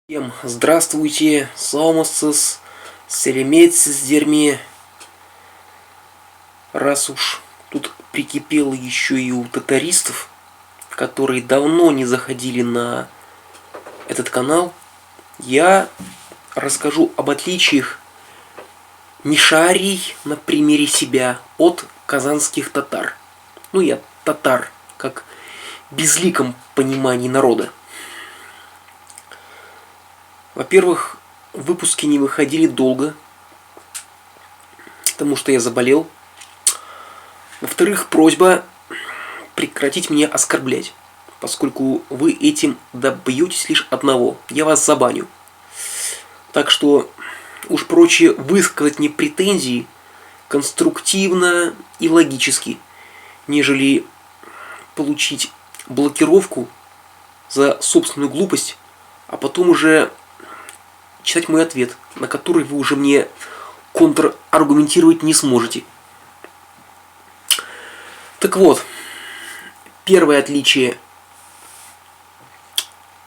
Всем здравствуйте, Сомосцес, Селемецис дерьме. Раз уж тут прикипело еще и у татаристов, которые давно не заходили на этот канал, я расскажу об отличиях мишарий на примере себя от казанских татар. Ну, я татар, как безликом понимании народа. Во-первых, выпуски не выходили долго, потому что я заболел. Во-вторых, просьба прекратить меня оскорблять, поскольку вы этим добьетесь лишь одного. Я вас забаню. Так что уж проще высказать мне претензии конструктивно и логически, нежели получить блокировку за собственную глупость, а потом уже читать мой ответ, на который вы уже мне контраргументировать не сможете. Так вот, первое отличие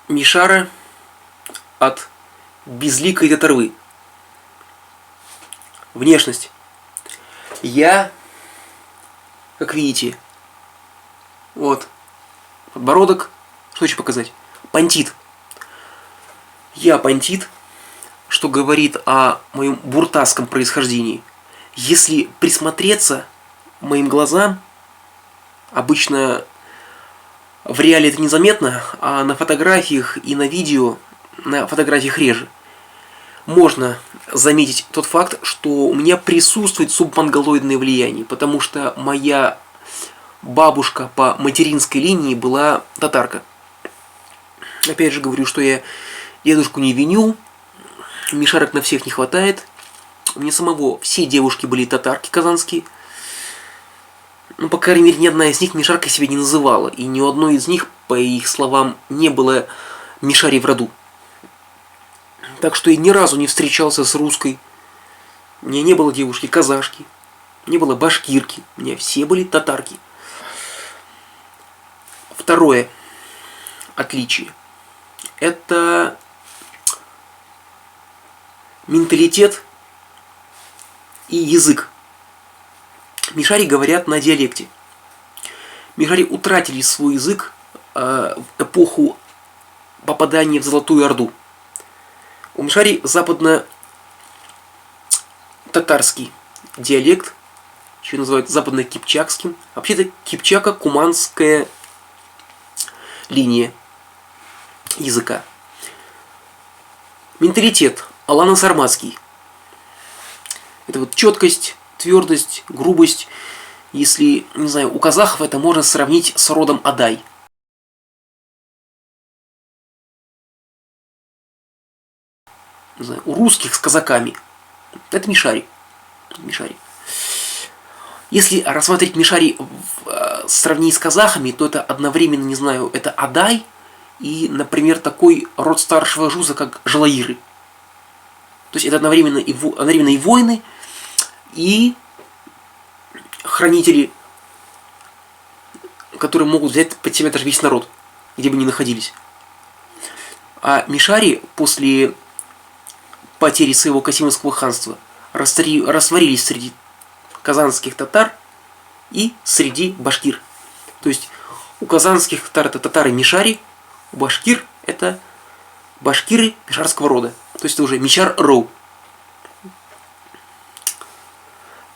мишара от безликой татарвы. Внешность. Я, как видите, вот, подбородок, что еще показать? Пантит. Я пантит, что говорит о моем буртасском происхождении. Если присмотреться моим глазам, обычно в реале это незаметно, а на фотографиях и на видео, на фотографиях реже, можно заметить тот факт, что у меня присутствует субмонголоидное влияние, потому что моя бабушка по материнской линии была татарка. Опять же говорю, что я дедушку не виню, мишарок на всех не хватает. У меня самого все девушки были татарки казанские. Но, по крайней мере, ни одна из них мишаркой себя не называла. И ни у одной из них, по их словам, не было мишарей в роду. Так что я ни разу не встречался с русской. У меня не было девушки-казашки. Не было башкирки. У меня все были татарки. Второе отличие. Это менталитет и язык. Мишари говорят на диалекте. Мишари утратили свой язык в эпоху попадания в Золотую Орду. У мишари западно-татарский диалект, еще называют западно-кипчакским. Вообще-то кипчако-куманская линия языка. Менталитет алано-сарматский. Это вот четкость, твердость, грубость. Если, не знаю, у казахов это можно сравнить с родом Адай. Не знаю, у русских с казаками. Это мишари. Мишари. Если рассмотреть мишари в сравнении с казахами, то это одновременно, не знаю, это Адай и, например, такой род старшего жуза, как Жалаиры. То есть это одновременно и воины, и хранители, которые могут взять под себя даже весь народ, где бы ни находились. А мишари после потери своего Касимовского ханства растворились среди казанских татар и среди башкир. То есть у казанских татар это татары мишари, у башкир это башкиры мишарского рода. То есть это уже мишар-роу.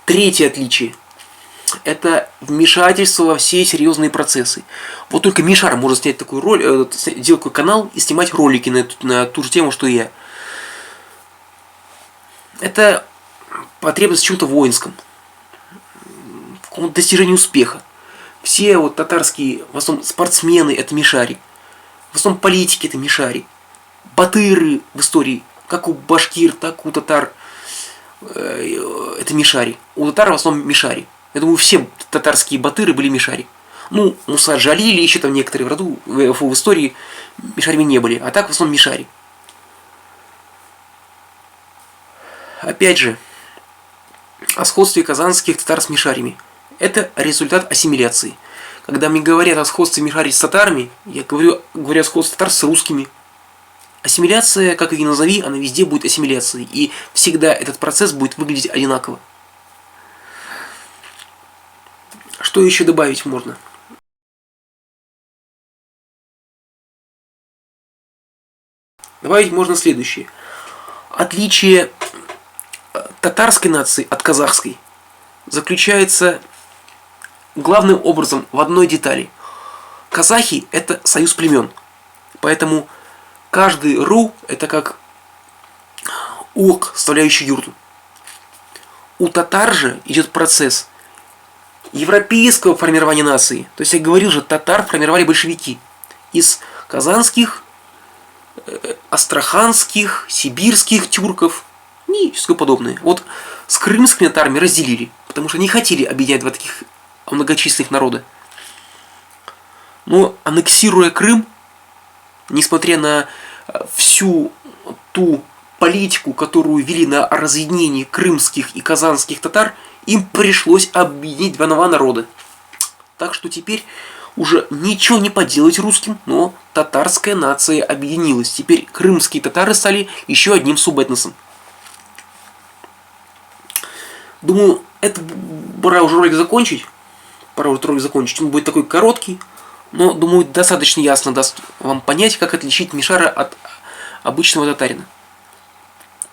Третье отличие. Это вмешательство во все серьезные процессы. Вот только мишар может снять такую роль, делать такой канал и снимать ролики на ту же тему, что и я. Это потребность в чем-то воинском. В каком-то достижении успеха. Все вот татарские, в основном спортсмены, это мишари. В основном политики, это мишари. Батыры в истории, как у башкир, так и у татар, это мишари. У татар в основном мишари. Я думаю, все татарские батыры были мишари. Ну, Муса Джалили, еще там некоторые в роду, в истории мишарями не были. А так в основном мишари. Опять же, о сходстве казанских татар с мишарями. Это результат ассимиляции. Когда мне говорят о сходстве мишари с татарами, я говорю о сходстве татар с русскими. Ассимиляция, как ее назови, она везде будет ассимиляцией. И всегда этот процесс будет выглядеть одинаково. Что еще добавить можно? Добавить можно следующее. Отличие татарской нации от казахской заключается главным образом в одной детали. Казахи – это союз племен. Поэтому каждый ру – это как улок, составляющий юрту. У татар же идет процесс европейского формирования нации. То есть, я говорил же, татар формировали большевики. Из казанских, астраханских, сибирских тюрков и все подобное. Вот с крымскими татарами разделили, потому что не хотели объединять два таких многочисленных народа. Но аннексируя Крым, несмотря на всю ту политику, которую вели на разъединение крымских и казанских татар, им пришлось объединить два новых народа. Так что теперь уже ничего не поделать русским, но татарская нация объединилась. Теперь крымские татары стали еще одним субэтносом. Думаю, это пора уже ролик закончить. Он будет такой короткий, но, думаю, достаточно ясно даст вам понять, как отличить мишара от обычного татарина.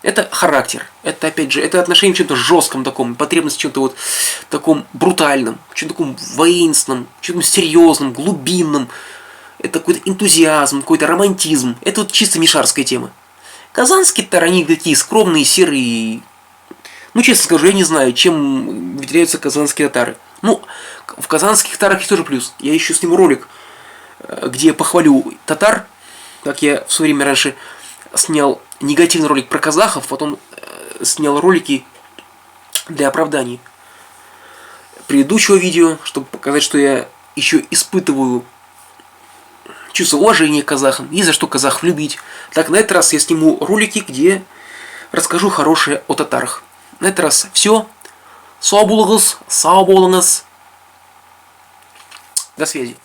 Это характер, это, опять же, это отношение к чем-то жестком таком, потребность в чем-то вот таком брутальном, в чем-то таком воинственном, в чем-то серьезном, глубинном. Это какой-то энтузиазм, какой-то романтизм. Это вот чисто мишарская тема. Казанские татары, они такие скромные, серые. Ну, честно скажу, я не знаю, чем выделяются казанские татары. Ну, в казанских татарах есть тоже плюс. Я еще сниму ролик, где я похвалю татар, как я в свое время раньше снял негативный ролик про казахов, потом снял ролики для оправданий предыдущего видео, чтобы показать, что я еще испытываю чувство уважения к казахам и за что казахов любить. Так, на этот раз я сниму ролики, где расскажу хорошее о татарах. На этот раз все. Сау болыңыз, сау болыңыз. До связи.